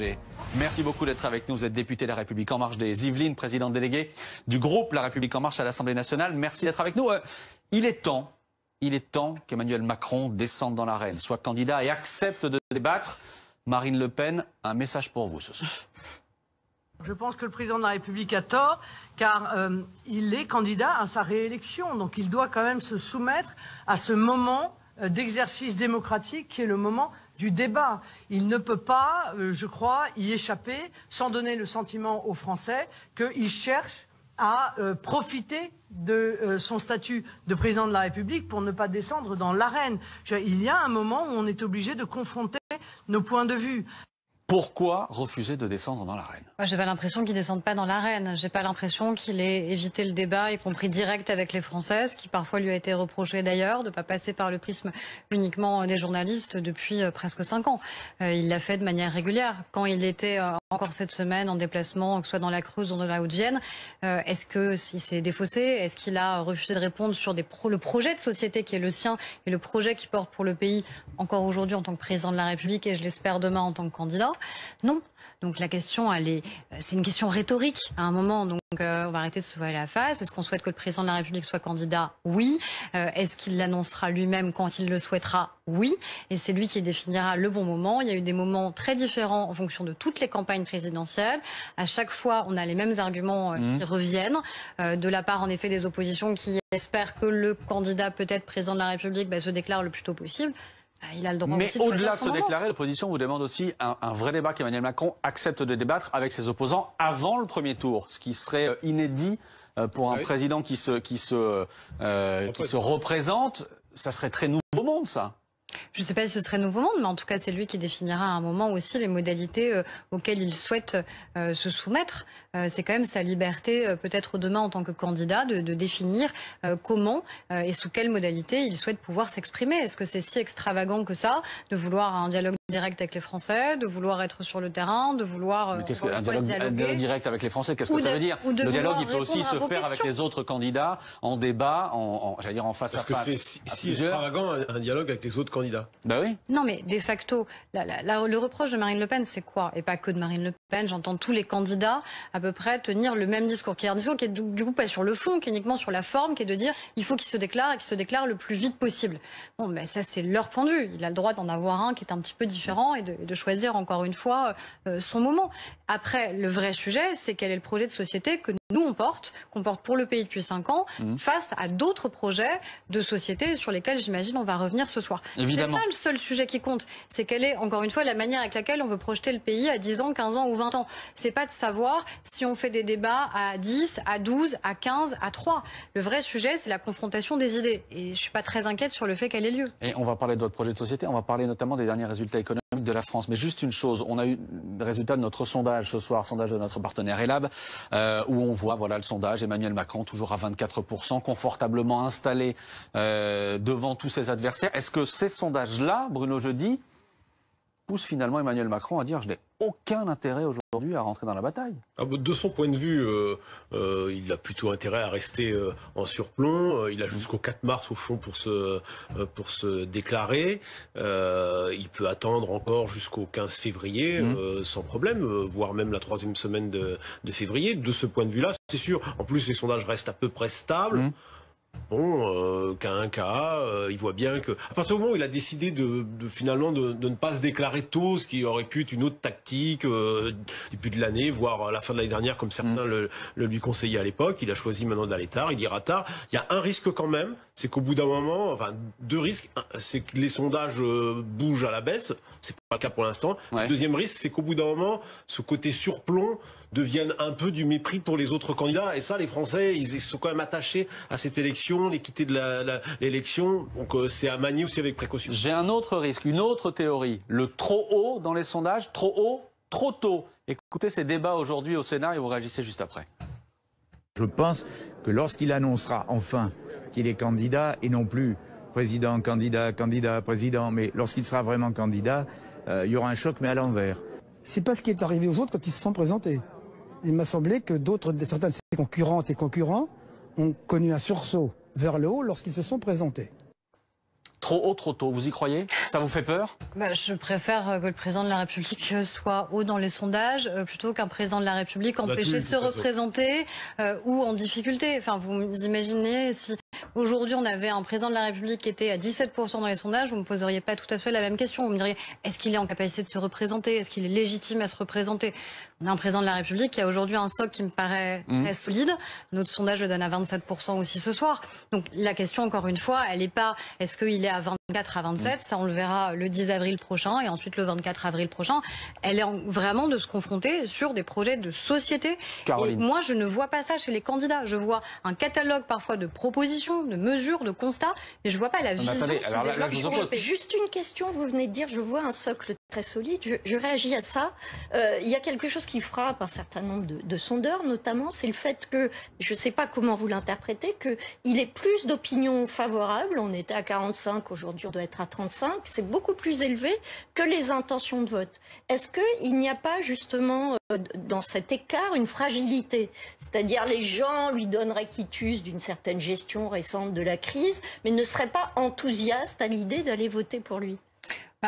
Berger. Merci beaucoup d'être avec nous. Vous êtes député de La République En Marche des Yvelines, présidente déléguée du groupe La République En Marche à l'Assemblée nationale. Merci d'être avec nous. Il est temps qu'Emmanuel Macron descende dans l'arène, soit candidat et accepte de débattre. Marine Le Pen, un message pour vous ce soir. Je pense que le président de la République a tort, car il est candidat à sa réélection. Donc il doit quand même se soumettre à ce moment d'exercice démocratique qui est le moment du débat. Il ne peut pas, je crois, y échapper sans donner le sentiment aux Français qu'il cherche à profiter de son statut de président de la République pour ne pas descendre dans l'arène. Il y a un moment où on est obligé de confronter nos points de vue. Pourquoi refuser de descendre dans l'arène? Moi, j'ai pas l'impression qu'il descende pas dans l'arène. J'ai pas l'impression qu'il ait évité le débat, y compris direct avec les Français, ce qui parfois lui a été reproché d'ailleurs, de pas passer par le prisme uniquement des journalistes depuis presque 5 ans. Il l'a fait de manière régulière. Quand il était encore cette semaine en déplacement, que ce soit dans la Creuse ou dans la Haute-Vienne, est-ce que s'il s'est défaussé, est-ce qu'il a refusé de répondre sur le projet de société qui est le sien et le projet qu'il porte pour le pays encore aujourd'hui en tant que président de la République et je l'espère demain en tant que candidat? Non. Donc la question, c'est une question rhétorique à un moment. Donc on va arrêter de se voiler la face. Est-ce qu'on souhaite que le président de la République soit candidat? Oui. Est-ce qu'il l'annoncera lui-même quand il le souhaitera? Oui. Et c'est lui qui définira le bon moment. Il y a eu des moments très différents en fonction de toutes les campagnes présidentielles. À chaque fois, on a les mêmes arguments qui reviennent de la part en effet des oppositions qui espèrent que le candidat peut-être président de la République se déclare le plus tôt possible. Il a le droit. Mais au-delà de se déclarer, l'opposition vous demande aussi un vrai débat qu'Emmanuel Macron accepte de débattre avec ses opposants avant le premier tour, ce qui serait inédit pour un président qui se représente. Ça serait très nouveau monde, ça. Je ne sais pas si ce serait nouveau monde, mais en tout cas, c'est lui qui définira à un moment aussi les modalités auxquelles il souhaite se soumettre. C'est quand même sa liberté, peut-être demain en tant que candidat, de définir comment et sous quelles modalités il souhaite pouvoir s'exprimer. Est-ce que c'est si extravagant que ça, de vouloir un dialogue direct avec les Français, de vouloir être sur le terrain, de vouloir un dialogue direct avec les Français, qu'est-ce que ça veut dire? Le dialogue, il peut aussi se faire avec les autres candidats, en débat, j'allais dire en face à face. Parce que c'est si extravagant un dialogue avec les autres candidats. Ben oui. Non, mais de facto, le reproche de Marine Le Pen, c'est quoi? Et pas que de Marine Le Pen, j'entends tous les candidats à peu près tenir le même discours, qui est un discours qui est du coup pas sur le fond, qui est uniquement sur la forme, qui est de dire il faut qu'il se déclare et qu'il se déclare le plus vite possible. Bon, ben ça c'est leur point de vue. Il a le droit d'en avoir un qui est un petit peu différent et de choisir encore une fois son moment. Après, le vrai sujet, c'est quel est le projet de société que nous qu'on porte pour le pays depuis 5 ans, face à d'autres projets de société sur lesquels j'imagine on va revenir ce soir. C'est ça le seul sujet qui compte, c'est quelle est encore une fois la manière avec laquelle on veut projeter le pays à 10 ans, 15 ans ou 20 ans. C'est pas de savoir si on fait des débats à 10, à 12, à 15, à 3. Le vrai sujet, c'est la confrontation des idées. Et je suis pas très inquiète sur le fait qu'elle ait lieu. Et on va parler de votre projet de société, on va parler notamment des derniers résultats économiques de la France. Mais juste une chose, on a eu le résultat de notre sondage ce soir, sondage de notre partenaire Elab, où on voit le sondage, Emmanuel Macron toujours à 24%, confortablement installé devant tous ses adversaires. Est-ce que ces sondages-là, Bruno Jeudi, poussent finalement Emmanuel Macron à dire je n'ai aucun intérêt aujourd'hui à rentrer dans la bataille? De son point de vue, il a plutôt intérêt à rester en surplomb. Il a jusqu'au 4 mars au fond pour se déclarer. Il peut attendre encore jusqu'au 15 février sans problème, voire même la 3e semaine de février. De ce point de vue-là, c'est sûr. En plus, les sondages restent à peu près stables. Bon, qu'à un cas, il voit bien que, à partir du moment où il a décidé finalement de ne pas se déclarer tôt, ce qui aurait pu être une autre tactique début de l'année, voire à la fin de l'année dernière, comme certains le lui conseillaient à l'époque, il a choisi maintenant d'aller tard, il ira tard. Il y a un risque quand même, c'est qu'au bout d'un moment, enfin 2 risques, c'est que les sondages bougent à la baisse, c'est pas le cas pour l'instant. Le deuxième risque, c'est qu'au bout d'un moment, ce côté surplomb devienne un peu du mépris pour les autres candidats. Et ça, les Français, ils sont quand même attachés à cette élection, l'équité de l'élection. Donc c'est à manier aussi avec précaution. J'ai un autre risque, une autre théorie. Le trop haut dans les sondages, trop haut, trop tôt. Écoutez ces débats aujourd'hui au Sénat et vous réagissez juste après. Je pense que lorsqu'il annoncera enfin qu'il est candidat et non plus président, candidat, candidat, président, mais lorsqu'il sera vraiment candidat, il y aura un choc mais à l'envers. C'est pas ce qui est arrivé aux autres quand ils se sont présentés. Il m'a semblé que certains de ses concurrentes et concurrents ont connu un sursaut vers le haut lorsqu'ils se sont présentés. trop haut, trop tôt. Vous y croyez? Ça vous fait peur? Je préfère que le président de la République soit haut dans les sondages plutôt qu'un président de la République empêché de se représenter ou en difficulté. Enfin, vous imaginez si aujourd'hui on avait un président de la République qui était à 17% dans les sondages, vous ne me poseriez pas tout à fait la même question. Vous me diriez, est-ce qu'il est en capacité de se représenter? Est-ce qu'il est légitime à se représenter? On a un président de la République qui a aujourd'hui un socle qui me paraît très solide. Notre sondage le donne à 27% aussi ce soir. Donc la question, encore une fois, elle n'est pas est-ce qu'il est à 24 à 27, ça on le verra le 10 avril prochain et ensuite le 24 avril prochain. Elle est vraiment de se confronter sur des projets de société. Caroline. Et moi, je ne vois pas ça chez les candidats. Je vois un catalogue parfois de propositions, de mesures, de constats, mais je ne vois pas la vision qui développe sur le pays. Juste une question, vous venez de dire, je vois un socle très solide, je réagis à ça. Il y a quelque chose qui frappe un certain nombre de sondeurs, notamment, c'est le fait que, je ne sais pas comment vous l'interprétez, qu'il ait plus d'opinions favorables, on était à 45, aujourd'hui on doit être à 35, c'est beaucoup plus élevé que les intentions de vote. Est-ce qu'il n'y a pas justement dans cet écart une fragilité? C'est-à-dire les gens lui donneraient quitus d'une certaine gestion récente de la crise, mais ne seraient pas enthousiastes à l'idée d'aller voter pour lui?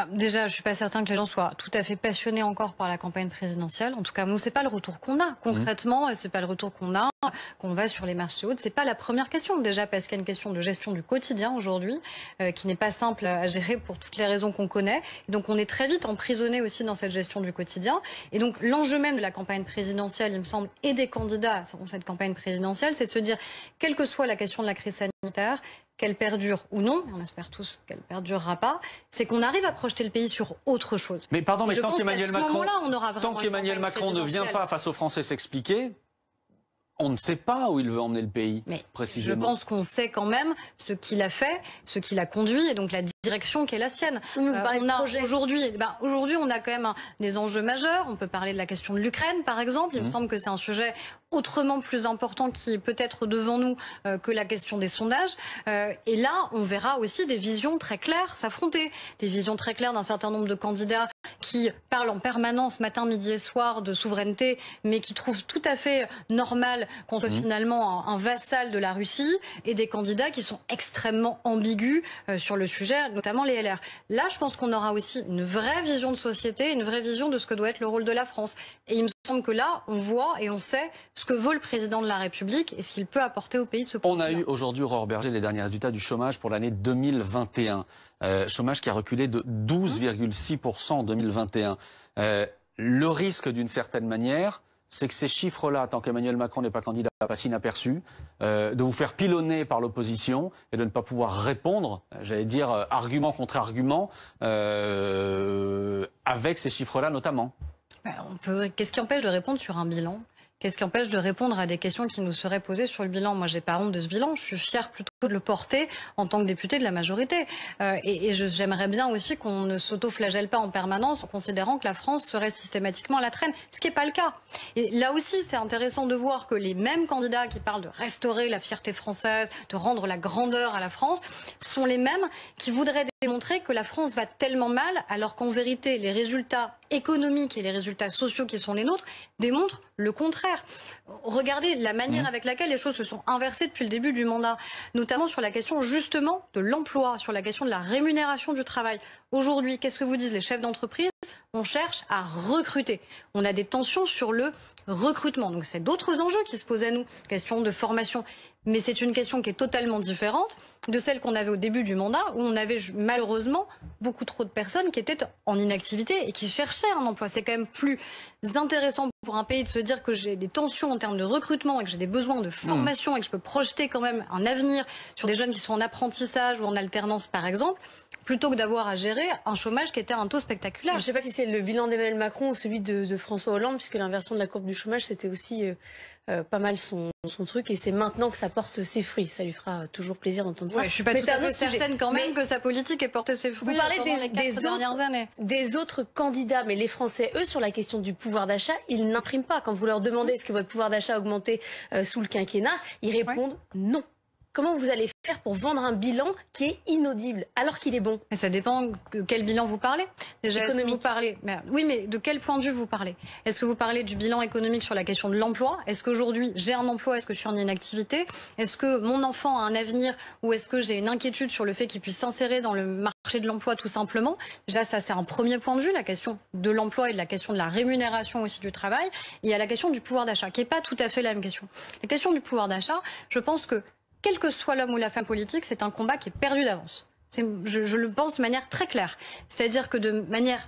Déjà, je suis pas certain que les gens soient tout à fait passionnés encore par la campagne présidentielle. En tout cas, nous, c'est pas le retour qu'on a. Concrètement, c'est pas le retour qu'on a, qu'on va sur les marchés hauts. C'est pas la première question. Déjà, parce qu'il y a une question de gestion du quotidien aujourd'hui, qui n'est pas simple à gérer pour toutes les raisons qu'on connaît. Et donc, on est très vite emprisonné aussi dans cette gestion du quotidien. Et donc, l'enjeu même de la campagne présidentielle, il me semble, et des candidats dans cette campagne présidentielle, c'est de se dire, quelle que soit la question de la crise sanitaire, qu'elle perdure ou non, on espère tous qu'elle ne perdurera pas, c'est qu'on arrive à projeter le pays sur autre chose. Mais pardon, mais tant qu'Emmanuel Macron ne vient pas face aux Français s'expliquer, on ne sait pas où il veut emmener le pays, mais précisément. Je pense qu'on sait quand même ce qu'il a fait, ce qu'il a conduit, et donc la direction qui est la sienne. Aujourd'hui, on a quand même des enjeux majeurs. On peut parler de la question de l'Ukraine, par exemple. Il me semble que c'est un sujet autrement plus important qui est peut-être devant nous que la question des sondages. Et là, on verra aussi des visions très claires s'affronter. Des visions très claires d'un certain nombre de candidats qui parlent en permanence, matin, midi et soir, de souveraineté, mais qui trouvent tout à fait normal qu'on soit finalement un vassal de la Russie, et des candidats qui sont extrêmement ambigus sur le sujet, notamment les LR. Là, je pense qu'on aura aussi une vraie vision de société, une vraie vision de ce que doit être le rôle de la France. Et il me semble que là, on voit et on sait ce que vaut le président de la République et ce qu'il peut apporter au pays de ce point de vue. On a eu aujourd'hui, Aurore Berger, les derniers résultats du chômage pour l'année 2021. Chômage qui a reculé de 12,6% en 2021. Le risque, d'une certaine manière, c'est que ces chiffres-là, tant qu'Emmanuel Macron n'est pas candidat, passent inaperçus, de vous faire pilonner par l'opposition et de ne pas pouvoir répondre, j'allais dire, argument contre argument, avec ces chiffres-là notamment. Qu'est-ce qui empêche de répondre sur un bilan ? Qu'est-ce qui empêche de répondre à des questions qui nous seraient posées sur le bilan? Moi, j'ai pas honte de ce bilan. Je suis fière plutôt de le porter en tant que député de la majorité. J'aimerais bien aussi qu'on ne s'auto-flagelle pas en permanence en considérant que la France serait systématiquement à la traîne, ce qui n'est pas le cas. Et là aussi, c'est intéressant de voir que les mêmes candidats qui parlent de restaurer la fierté française, de rendre la grandeur à la France, sont les mêmes qui voudraient démontrer que la France va tellement mal, alors qu'en vérité, les résultats économiques et les résultats sociaux qui sont les nôtres démontrent le contraire. Regardez la manière avec laquelle les choses se sont inversées depuis le début du mandat, notamment sur la question justement de l'emploi, sur la question de la rémunération du travail. Aujourd'hui, qu'est-ce que vous disent les chefs d'entreprise? On cherche à recruter. On a des tensions sur le recrutement. Donc c'est d'autres enjeux qui se posent à nous, question de formation. Mais c'est une question qui est totalement différente de celle qu'on avait au début du mandat, où on avait malheureusement beaucoup trop de personnes qui étaient en inactivité et qui cherchaient un emploi. C'est quand même plus intéressant pour un pays de se dire que j'ai des tensions en termes de recrutement et que j'ai des besoins de formation et que je peux projeter quand même un avenir sur des jeunes qui sont en apprentissage ou en alternance par exemple, plutôt que d'avoir à gérer un chômage qui était à un taux spectaculaire. Je ne sais pas si c'est le bilan d'Emmanuel Macron ou celui de François Hollande, puisque l'inversion de la courbe du chômage, c'était aussi pas mal son truc, et c'est maintenant que ça porte ses fruits. Ça lui fera toujours plaisir d'entendre ça. Ouais, je suis pas tout à fait certaine quand même que sa politique ait porté ses fruits. Vous parlez pendant les 4 dernières années. Des autres candidats, mais les Français, eux, sur la question du pouvoir d'achat, ils n'impriment pas. Quand vous leur demandez est-ce que votre pouvoir d'achat a augmenté sous le quinquennat, ils répondent non. Comment vous allez faire pour vendre un bilan qui est inaudible, alors qu'il est bon? Mais ça dépend de quel bilan vous parlez. Déjà, est-ce que vous parlez... Oui, mais de quel point de vue vous parlez? Est-ce que vous parlez du bilan économique sur la question de l'emploi? Est-ce qu'aujourd'hui, j'ai un emploi? Est-ce que je suis en inactivité? Est-ce que mon enfant a un avenir? Ou est-ce que j'ai une inquiétude sur le fait qu'il puisse s'insérer dans le marché de l'emploi, tout simplement? Déjà, ça, c'est un premier point de vue, la question de l'emploi et de la question de la rémunération aussi du travail. Il y a la question du pouvoir d'achat, qui n'est pas tout à fait la même question. La question du pouvoir d'achat, je pense que quel que soit l'homme ou la femme politique, c'est un combat qui est perdu d'avance. Je le pense de manière très claire. C'est-à-dire que de manière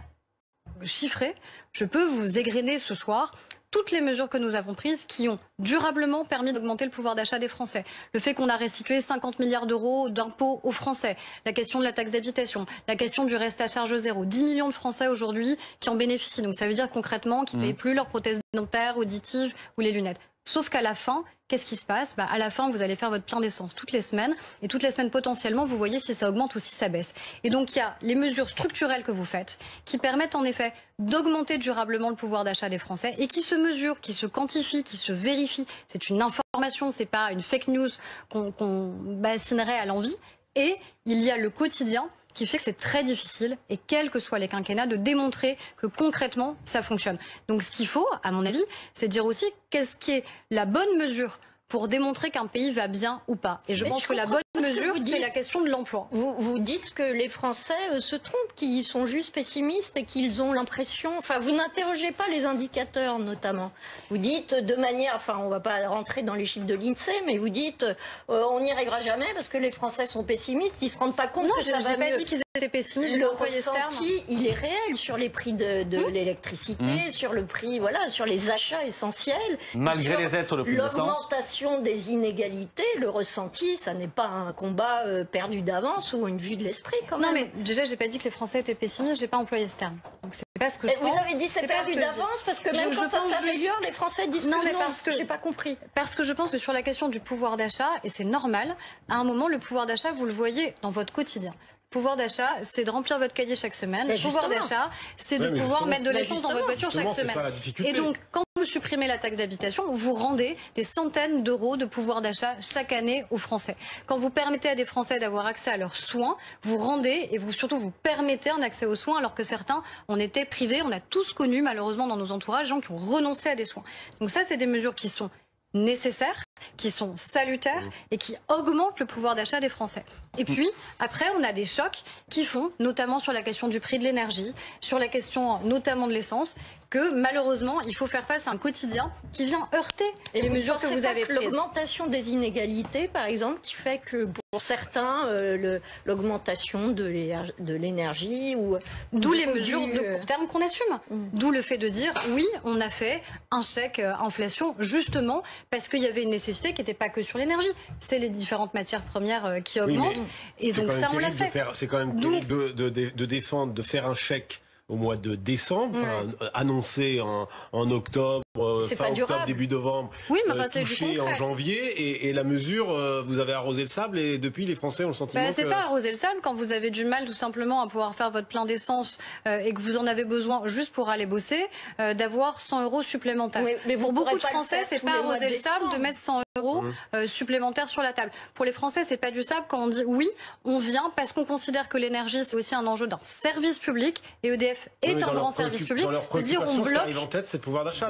chiffrée, je peux vous égrener ce soir toutes les mesures que nous avons prises qui ont durablement permis d'augmenter le pouvoir d'achat des Français. Le fait qu'on a restitué 50 milliards d'euros d'impôts aux Français, la question de la taxe d'habitation, la question du reste à charge zéro. 10 millions de Français aujourd'hui qui en bénéficient. Donc ça veut dire concrètement qu'ils ne payent plus leurs prothèses dentaires, auditives ou les lunettes. Sauf qu'à la fin, qu'est-ce qui se passe? À la fin, vous allez faire votre plein d'essence toutes les semaines. Et toutes les semaines, potentiellement, vous voyez si ça augmente ou si ça baisse. Et donc, il y a les mesures structurelles que vous faites qui permettent en effet d'augmenter durablement le pouvoir d'achat des Français et qui se mesurent, qui se quantifient, qui se vérifient. C'est une information, c'est pas une fake news qu'on bassinerait à l'envi. Et il y a le quotidien qui fait que c'est très difficile, et quels que soient les quinquennats, de démontrer que concrètement, ça fonctionne. Donc ce qu'il faut, à mon avis, c'est dire aussi qu'est-ce qui est la bonne mesure pour démontrer qu'un pays va bien ou pas. Et je pense que la bonne mesure, c'est la question de l'emploi. Vous dites que les Français se trompent, qu'ils sont juste pessimistes et qu'ils ont l'impression... Enfin, vous n'interrogez pas les indicateurs, notamment. Vous dites de manière... Enfin, on ne va pas rentrer dans les chiffres de l'INSEE, mais vous dites on n'y arrivera jamais parce que les Français sont pessimistes, ils ne se rendent pas compte que ça va mieux. Non, je n'ai pas dit qu'ils étaient pessimistes. Le ressenti, il est réel sur les prix de l'électricité, sur le prix, voilà, sur les achats essentiels. Malgré les aides sur le prix de l'essence. L'augmentation des inégalités, le ressenti, ça n'est pas un combat perdu d'avance ou une vue de l'esprit quand même. Non mais déjà j'ai pas dit que les Français étaient pessimistes, j'ai pas employé ce terme. Donc c'est pas ce que je pense. Vous avez dit c'est perdu d'avance parce que même quand ça s'améliore, les Français disent non, que mais non, parce que j'ai pas compris. Parce que je pense que sur la question du pouvoir d'achat, et c'est normal, à un moment le pouvoir d'achat, vous le voyez dans votre quotidien. Pouvoir d'achat, c'est de remplir votre cahier chaque semaine. Le pouvoir d'achat, c'est de pouvoir mettre de l'essence dans votre voiture chaque semaine. Et donc, quand vous supprimez la taxe d'habitation, vous rendez des centaines d'euros de pouvoir d'achat chaque année aux Français. Quand vous permettez à des Français d'avoir accès à leurs soins, vous rendez et surtout vous permettez un accès aux soins alors que certains en étaient privés. On a tous connu malheureusement dans nos entourages gens qui ont renoncé à des soins. Donc ça, c'est des mesures qui sont nécessaires, qui sont salutaires et qui augmentent le pouvoir d'achat des Français. Et puis, après, on a des chocs qui font, notamment sur la question du prix de l'énergie, sur la question notamment de l'essence, que malheureusement, il faut faire face à un quotidien qui vient heurter les mesures que vous avez prises. L'augmentation des inégalités, par exemple, qui fait que pour certains, l'augmentation de l'énergie ou... D'où les mesures de court terme qu'on assume. D'où le fait de dire, oui, on a fait un chèque inflation, justement, parce qu'il y avait une nécessité qui n'était pas que sur l'énergie. C'est les différentes matières premières qui augmentent. Et donc ça, on l'a fait. C'est quand même terrible de défendre, de faire un chèque au mois de décembre, annoncé en octobre, fin octobre, début novembre, touché en janvier, et la mesure, vous avez arrosé le sable, et depuis les Français ont le sentiment que... C'est pas arroser le sable quand vous avez du mal tout simplement à pouvoir faire votre plein d'essence et que vous en avez besoin juste pour aller bosser, d'avoir 100 euros supplémentaires. Mais pour beaucoup de Français, c'est pas arroser le sable de mettre 100 euros supplémentaires sur la table. Pour les Français, c'est pas du sable quand on dit oui, on vient parce qu'on considère que l'énergie, c'est aussi un enjeu d'un service public, et EDF est un grand service public. C'est-à-dire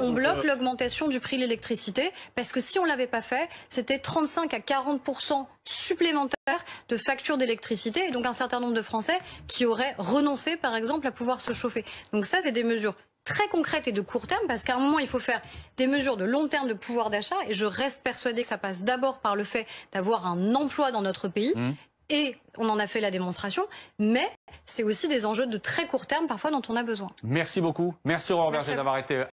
on bloque l'augmentation du prix de l'électricité, parce que si on l'avait pas fait, c'était 35 à 40% supplémentaires de factures d'électricité, et donc un certain nombre de Français qui auraient renoncé, par exemple, à pouvoir se chauffer. Donc ça, c'est des mesures très concrètes et de court terme, parce qu'à un moment, il faut faire des mesures de long terme de pouvoir d'achat, et je reste persuadée que ça passe d'abord par le fait d'avoir un emploi dans notre pays. Et on en a fait la démonstration, mais c'est aussi des enjeux de très court terme parfois dont on a besoin. Merci beaucoup. Merci Aurore Berger d'avoir été